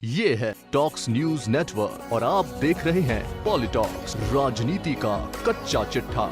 ये है talks news network और आप देख रहे हैं पॉलिटॉक्स, राजनीति का कच्चा चिट्ठा।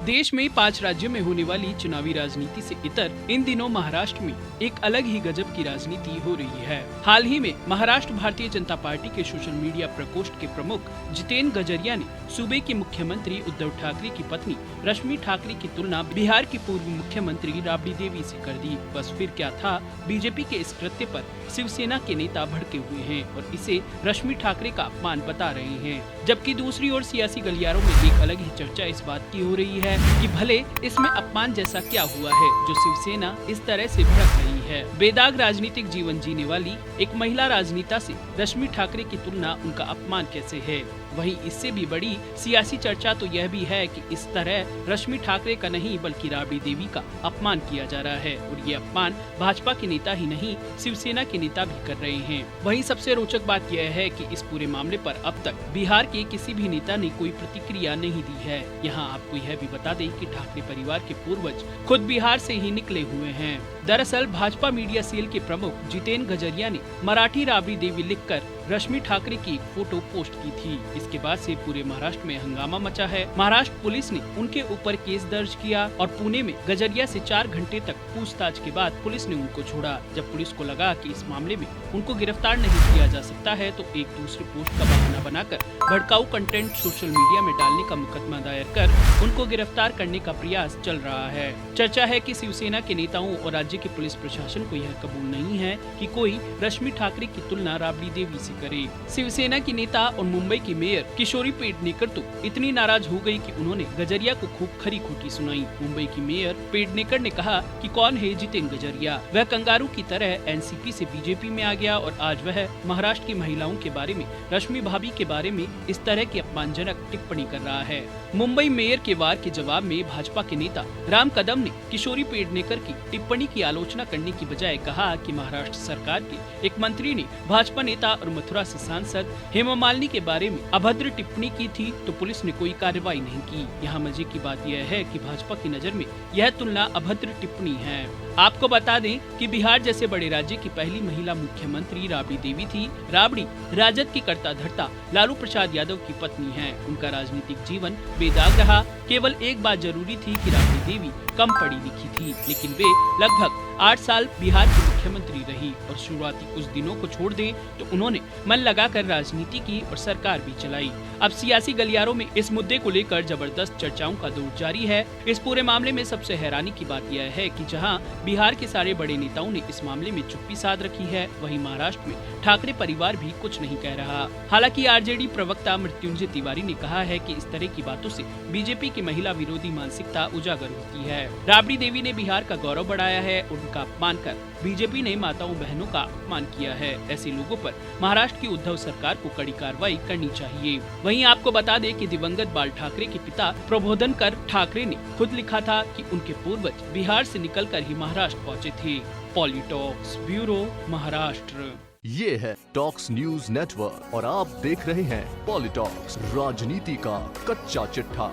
देश में 5 राज्यों में होने वाली चुनावी राजनीति से इतर इन दिनों महाराष्ट्र में एक अलग ही गजब की राजनीति हो रही है। हाल ही में महाराष्ट्र भारतीय जनता पार्टी के सोशल मीडिया प्रकोष्ठ के प्रमुख जितेंद्र गजरिया ने सूबे के मुख्यमंत्री उद्धव ठाकरे की पत्नी रश्मि ठाकरे की तुलना बिहार की पूर्व मुख्यमंत्री राबड़ी देवी से कर दी। बस फिर क्या था, बीजेपी के इस कृत्य पर शिवसेना के नेता भड़के हुए हैं और इसे रश्मि ठाकरे का अपमान बता रहे हैं। जबकि दूसरी ओर सियासी गलियारों में एक अलग ही चर्चा इस बात की हो रही है कि भले इसमें अपमान जैसा क्या हुआ है जो शिवसेना इस तरह से भड़क रही है। बेदाग राजनीतिक जीवन जीने वाली एक महिला राजनेता से रश्मि ठाकरे की तुलना उनका अपमान कैसे है। वहीं इससे भी बड़ी सियासी चर्चा तो यह भी है कि इस तरह रश्मि ठाकरे का नहीं बल्कि राबड़ी देवी का अपमान किया जा रहा है और ये अपमान भाजपा के नेता ही नहीं शिवसेना के नेता भी कर रहे हैं। वहीं सबसे रोचक बात यह है कि इस पूरे मामले पर अब तक बिहार के किसी भी नेता ने कोई प्रतिक्रिया नहीं दी है। यहाँ आपको यह भी बता दें कि ठाकरे परिवार के पूर्वज खुद बिहार से ही निकले हुए हैं। दरअसल भाजपा मीडिया सेल के प्रमुख जितेंद्र गजरिया ने मराठी राबड़ी देवी लिखकर रश्मि ठाकरे की एक फोटो पोस्ट की थी। इसके बाद से पूरे महाराष्ट्र में हंगामा मचा है। महाराष्ट्र पुलिस ने उनके ऊपर केस दर्ज किया और पुणे में गजरिया से 4 घंटे तक पूछताछ के बाद पुलिस ने उनको छोड़ा। जब पुलिस को लगा कि इस मामले में उनको गिरफ्तार नहीं किया जा सकता है तो एक दूसरे पोस्ट का बहाना बनाकर भड़काऊ कंटेंट सोशल मीडिया में डालने का मुकदमा दायर कर उनको गिरफ्तार करने का प्रयास चल रहा है। चर्चा है कि शिवसेना के नेताओं और राज्य के पुलिस प्रशासन को यह कबूल नहीं है कि कोई रश्मि ठाकरे की तुलना राबड़ी देवी से करे। शिवसेना की नेता और मुंबई की मेयर किशोरी पेडनेकर तो इतनी नाराज हो गई कि उन्होंने गजरिया को खूब खरी खोटी सुनाई। मुंबई की मेयर पेडनेकर ने कहा कि कौन है जितेंद्र गजरिया, वह कंगारू की तरह एनसीपी से बीजेपी में आ गया और आज वह महाराष्ट्र की महिलाओं के बारे में, रश्मि भाभी के बारे में इस तरह की अपमानजनक टिप्पणी कर रहा है। मुंबई मेयर के वार के जवाब में भाजपा के नेता राम कदम ने किशोरी पेडनेकर की टिप्पणी की आलोचना करने की बजाय कहा कि महाराष्ट्र सरकार के एक मंत्री ने भाजपा नेता और मथुरा से सांसद हेमा मालिनी के बारे में अभद्र टिप्पणी की थी तो पुलिस ने कोई कार्रवाई नहीं की। यहाँ मजे की बात यह है कि भाजपा की नजर में यह तुलना अभद्र टिप्पणी है। आपको बता दें कि बिहार जैसे बड़े राज्य की पहली महिला मुख्यमंत्री राबड़ी देवी थी। राबड़ी राजद की कर्ता धर्ता लालू प्रसाद यादव की पत्नी है। उनका राजनीतिक जीवन बेदाग रहा। केवल एक बात जरूरी थी कि राबड़ी देवी कम पढ़ी लिखी थी, लेकिन वे लगभग 8 साल बिहार की मुख्यमंत्री रही और शुरुआती कुछ दिनों को छोड़ दें तो उन्होंने मन लगाकर राजनीति की और सरकार भी चलाई। अब सियासी गलियारों में इस मुद्दे को लेकर जबरदस्त चर्चाओं का दौर जारी है। इस पूरे मामले में सबसे हैरानी की बात यह है कि जहां बिहार के सारे बड़े नेताओं ने इस मामले में चुप्पी साध रखी है, वहीं महाराष्ट्र में ठाकरे परिवार भी कुछ नहीं कह रहा। हालांकि आरजेडी प्रवक्ता मृत्युंजय तिवारी ने कहा है कि इस तरह की बातों से बीजेपी की महिला विरोधी मानसिकता उजागर होती है। राबड़ी देवी ने बिहार का गौरव बढ़ाया है, उनका अपमान कर बीजेपी ने माताओं बहनों का अपमान किया है। ऐसे लोगों पर महाराष्ट्र की उद्धव सरकार को कड़ी कार्रवाई करनी चाहिए। वहीं आपको बता दें कि दिवंगत बाल ठाकरे के पिता प्रबोधनकर ठाकरे ने खुद लिखा था कि उनके पूर्वज बिहार से निकलकर ही महाराष्ट्र पहुंचे थे। पॉलिटॉक्स ब्यूरो, महाराष्ट्र। ये है टॉक्स न्यूज नेटवर्क और आप देख रहे हैं पॉलिटॉक्स, राजनीति का कच्चा चिट्ठा।